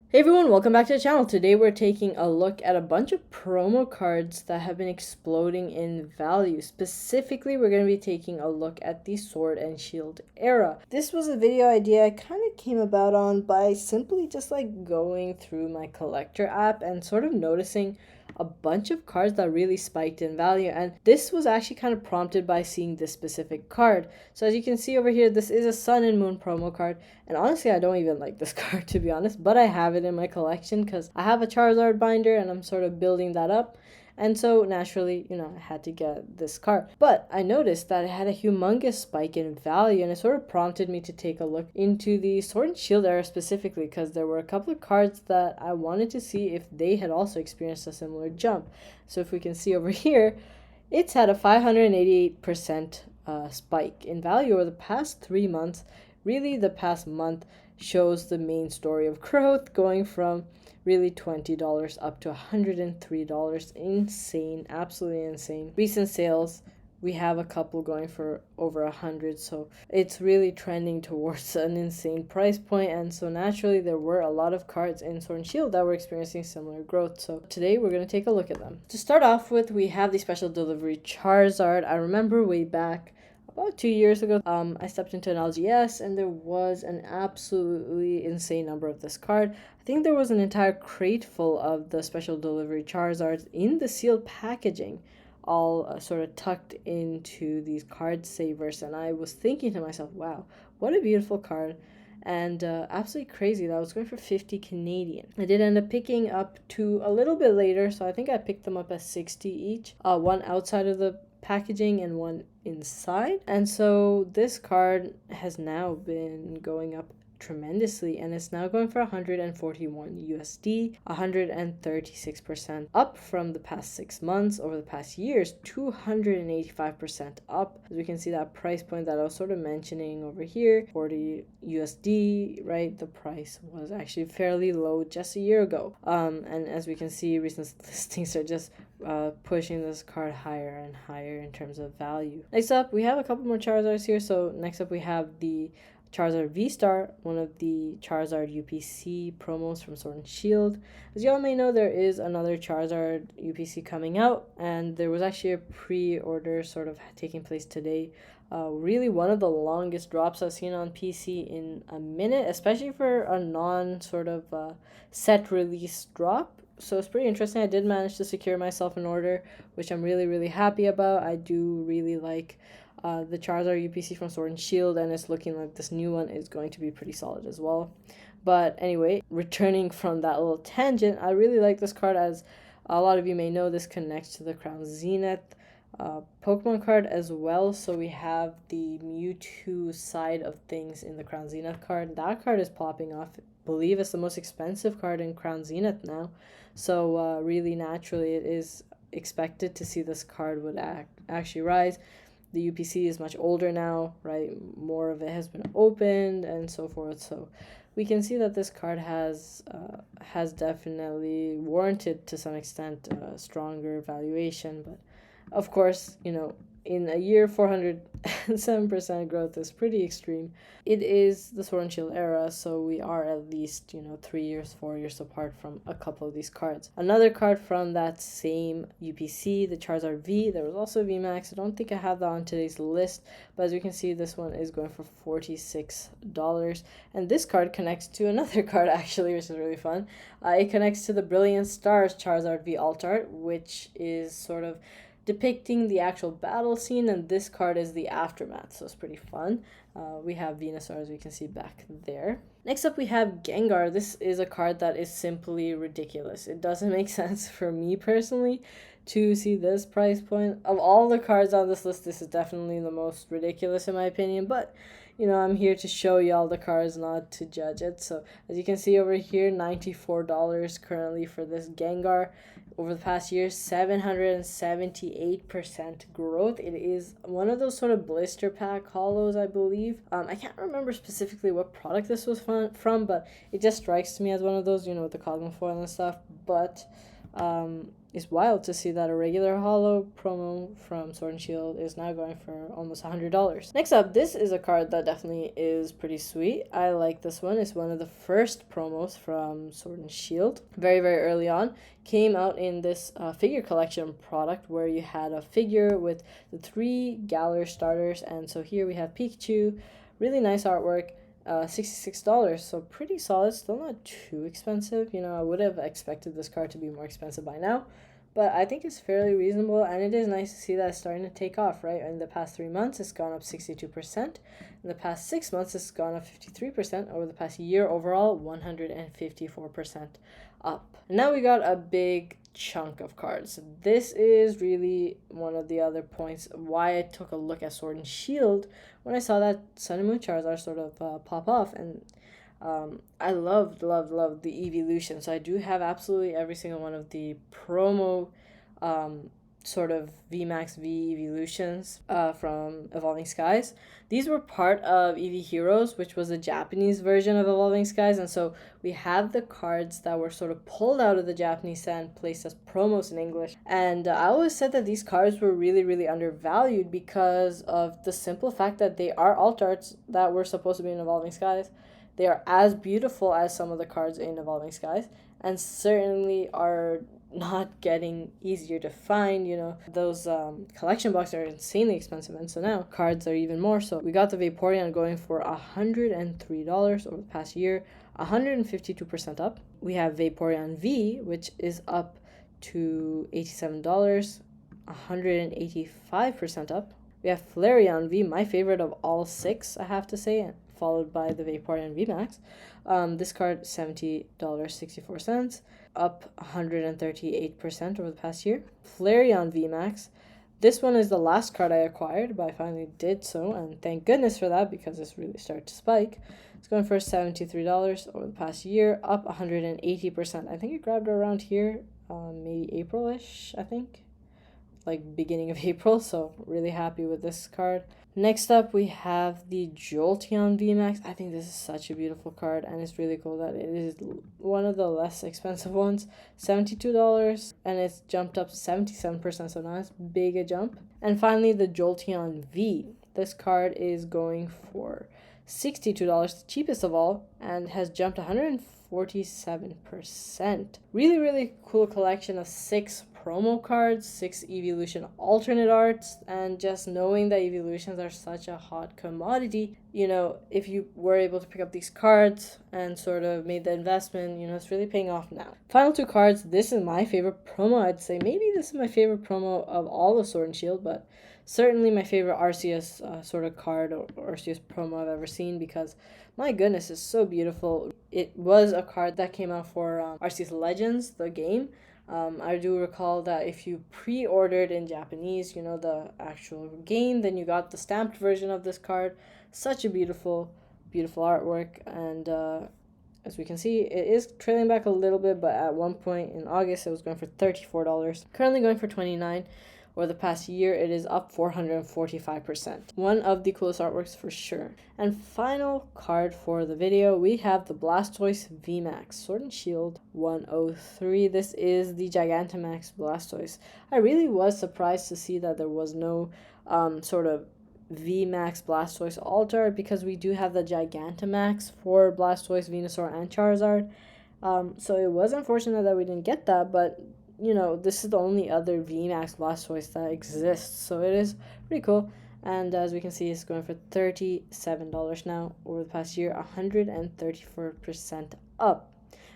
Hey everyone, welcome back to the channel. Today we're taking a look at a bunch of promo cards that have been exploding in value. Specifically, we're going to be taking a look at the Sword and Shield era. This was a video idea I kind of came about on by simply just like going through my collector app and sort of noticing a bunch of cards that really spiked in value, and this was actually kind of prompted by seeing this specific card. So as you can see over here, this is a Sun and Moon promo card, and honestly I don't even like this card to be honest, but I have it in my collection because I have a Charizard binder and I'm sort of building that up. And so naturally, I had to get this card. But I noticed that it had a humongous spike in value, and it sort of prompted me to take a look into the Sword and Shield era specifically, because there were a couple of cards that I wanted to see if they had also experienced a similar jump. So if we can see over here, it's had a 588% spike in value over the past 3 months. Really, the past month shows the main story of growth, going from really $20 up to $103. Insane, absolutely insane. Recent sales, we have a couple going for over 100, so it's really trending towards an insane price point. And so naturally there were a lot of cards in Sword and Shield that were experiencing similar growth, so today we're going to take a look at them. To start off with, we have the special delivery Charizard. I remember way back about 2 years ago, I stepped into an LGS and there was an absolutely insane number of this card. I think there was an entire crate full of the special delivery Charizards in the sealed packaging, all sort of tucked into these card savers. And I was thinking to myself, wow, what a beautiful card. And absolutely crazy that I was going for 50 Canadian. I did end up picking up two a little bit later, so I think I picked them up at 60 each. One outside of the packaging and one inside. And so this card has now been going up tremendously, and it's now going for 141 USD, 136% up from the past 6 months. Over the past years, 285% up. As we can see, that price point that I was sort of mentioning over here, 40 USD, right? The price was actually fairly low just a year ago. And as we can see, recent listings are just pushing this card higher and higher in terms of value. Next up, we have a couple more Charizards here. So next up, we have the Charizard VSTAR, one of the Charizard UPC promos from Sword and Shield. As you all may know, there is another Charizard UPC coming out, and there was actually a pre-order sort of taking place today. Really one of the longest drops I've seen on PC in a minute, especially for a non sort of set release drop. So it's pretty interesting. I did manage to secure myself an order, which I'm really, really happy about. I do really like the Charizard UPC from Sword and Shield, and it's looking like this new one is going to be pretty solid as well. But anyway, returning from that little tangent, I really like this card. As a lot of you may know, this connects to the Crown Zenith Pokemon card as well. So we have the Mewtwo side of things in the Crown Zenith card. That card is popping off. I believe it's the most expensive card in Crown Zenith now. So really naturally it is expected to see this card would actually rise. The UPC is much older now, right? More of it has been opened and so forth. So we can see that this card has definitely warranted to some extent stronger valuation. But of course, in a year, 407% growth is pretty extreme. It is the Sword and Shield era, so we are at least, 3 years, 4 years apart from a couple of these cards. Another card from that same UPC, the Charizard V, there was also VMAX. I don't think I have that on today's list, but as you can see, this one is going for $46. And this card connects to another card, actually, which is really fun. It connects to the Brilliant Stars Charizard V alt art, which is sort of depicting the actual battle scene, and this card is the aftermath, so it's pretty fun. We have Venusaur, as we can see back there. Next up, we have Gengar. This is a card that is simply ridiculous. It doesn't make sense for me personally to see this price point. Of all the cards on this list, this is definitely the most ridiculous in my opinion, but I'm here to show y'all the cards, not to judge it. So as you can see over here, $94 currently for this Gengar. Over the past year, 778% growth. It is one of those sort of blister pack holos, I believe. I can't remember specifically what product this was from, but it just strikes me as one of those, with the Cosmofoil and stuff. But It's wild to see that a regular holo promo from Sword and Shield is now going for almost $100. Next up, this is a card that definitely is pretty sweet. I like this one. It's one of the first promos from Sword and Shield. Very, very early on. Came out in this figure collection product where you had a figure with the 3 Galar starters. And so here we have Pikachu. Really nice artwork. $66, so pretty solid, still not too expensive. You know, I would have expected this card to be more expensive by now, but I think it's fairly reasonable, and it is nice to see that it's starting to take off, right? In the past 3 months, it's gone up 62%. In the past 6 months, it's gone up 53%. Over the past year, overall, 154% up. And now we got a big chunk of cards. This is really one of the other points why I took a look at Sword and Shield when I saw that Sun and Moon Charizard sort of pop off, and I loved the Eeveelution. So I do have absolutely every single one of the promo sort of VMAX V Eeveelutions from Evolving Skies. These were part of Eevee Heroes, which was a Japanese version of Evolving Skies, and so we have the cards that were sort of pulled out of the Japanese set and placed as promos in English. And I always said that these cards were really, really undervalued because of the simple fact that they are alt arts that were supposed to be in Evolving Skies. They are as beautiful as some of the cards in Evolving Skies, and certainly are not getting easier to find. You know, those collection boxes are insanely expensive, and so now cards are even more. So we got the Vaporeon going for $103 over the past year, 152% up. We have Vaporeon V, which is up to $87, 185% up. We have Flareon V, my favorite of all 6, I have to say, followed by the Vaporeon VMAX. This card, $70.64, up 138% over the past year. Flareon VMAX. This one is the last card I acquired, but I finally did so, and thank goodness for that because it's really started to spike. It's going for $73 over the past year, up 180%. I think it grabbed around here, maybe April-ish, I think. Like beginning of April, so really happy with this card. Next up, we have the Jolteon VMAX. I think this is such a beautiful card, and it's really cool that it is one of the less expensive ones. $72, and it's jumped up 77%, so now it's big a jump. And finally, the Jolteon V. This card is going for $62, the cheapest of all, and has jumped 147%. Really, really cool collection of 6 promo cards, 6 Eeveelution alternate arts, and just knowing that Eeveelutions are such a hot commodity, you know, if you were able to pick up these cards and sort of made the investment, you know, it's really paying off now. Final 2 cards. This is my favorite promo, I'd say. Maybe this is my favorite promo of all of Sword and Shield, but certainly my favorite Arceus sort of card or Arceus promo I've ever seen, because my goodness, it's so beautiful. It was a card that came out for Arceus Legends, the game. I do recall that if you pre-ordered in Japanese, you know, the actual game, then you got the stamped version of this card. Such a beautiful, beautiful artwork, and as we can see, it is trailing back a little bit, but at one point in August, it was going for $34. Currently going for $29. Over the past year, it is up 445%. One of the coolest artworks for sure. And final card for the video, we have the Blastoise VMAX, Sword and Shield 103. This is the Gigantamax Blastoise. I really was surprised to see that there was no sort of VMAX Blastoise altar, because we do have the Gigantamax for Blastoise, Venusaur, and Charizard. So it was unfortunate that we didn't get that, but you know, this is the only other VMAX Blastoise that exists, so it is pretty cool. And as we can see, it's going for $37 now over the past year, 134% up.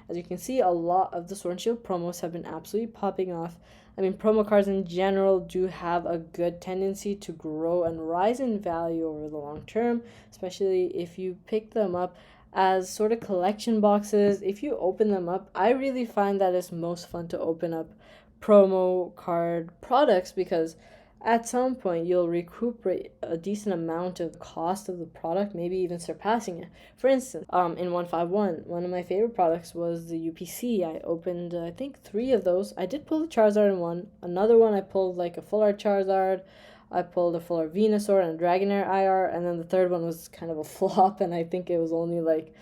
As you can see, a lot of the Sword and Shield promos have been absolutely popping off. I mean, promo cards in general do have a good tendency to grow and rise in value over the long term, especially if you pick them up as sort of collection boxes. If you open them up, I really find that it's most fun to open up promo card products, because at some point you'll recuperate a decent amount of cost of the product, maybe even surpassing it. For instance, in 151, one of my favorite products was the UPC. I opened I think 3 of those. I did pull the Charizard in one. Another one I pulled like a full art Charizard. I pulled a full art Venusaur and a Dragonair IR, and then the third one was kind of a flop, and I think it was only like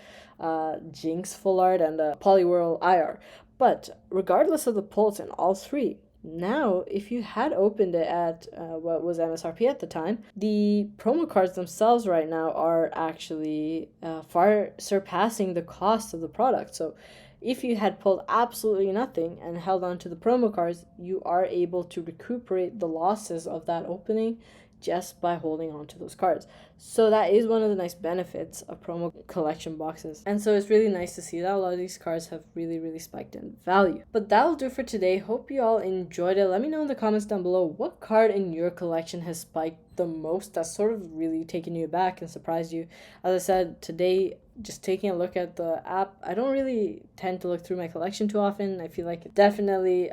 Jinx Full Art and the Poliwhirl IR. But regardless of the pulls in all three, now if you had opened it at what was MSRP at the time, the promo cards themselves right now are actually far surpassing the cost of the product. So if you had pulled absolutely nothing and held on to the promo cards, you are able to recuperate the losses of that opening just by holding on to those cards. So that is one of the nice benefits of promo collection boxes. And so it's really nice to see that a lot of these cards have really spiked in value. But that'll do for today. Hope you all enjoyed it. Let me know in the comments down below what card in your collection has spiked the most, that's sort of really taken you aback and surprised you. As I said, today, just taking a look at the app, I don't really tend to look through my collection too often. I feel like it's definitely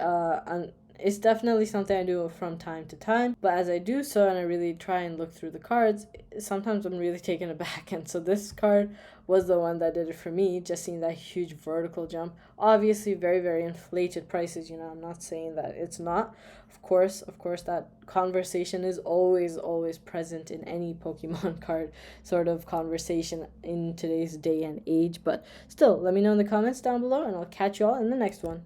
something I do from time to time, but as I do so and I really try and look through the cards, sometimes I'm really taken aback. And so this card was the one that did it for me, just seeing that huge vertical jump. Obviously very inflated prices, I'm not saying that it's not. Of course that conversation is always present in any Pokemon card sort of conversation in today's day and age, but still, let me know in the comments down below and I'll catch you all in the next one.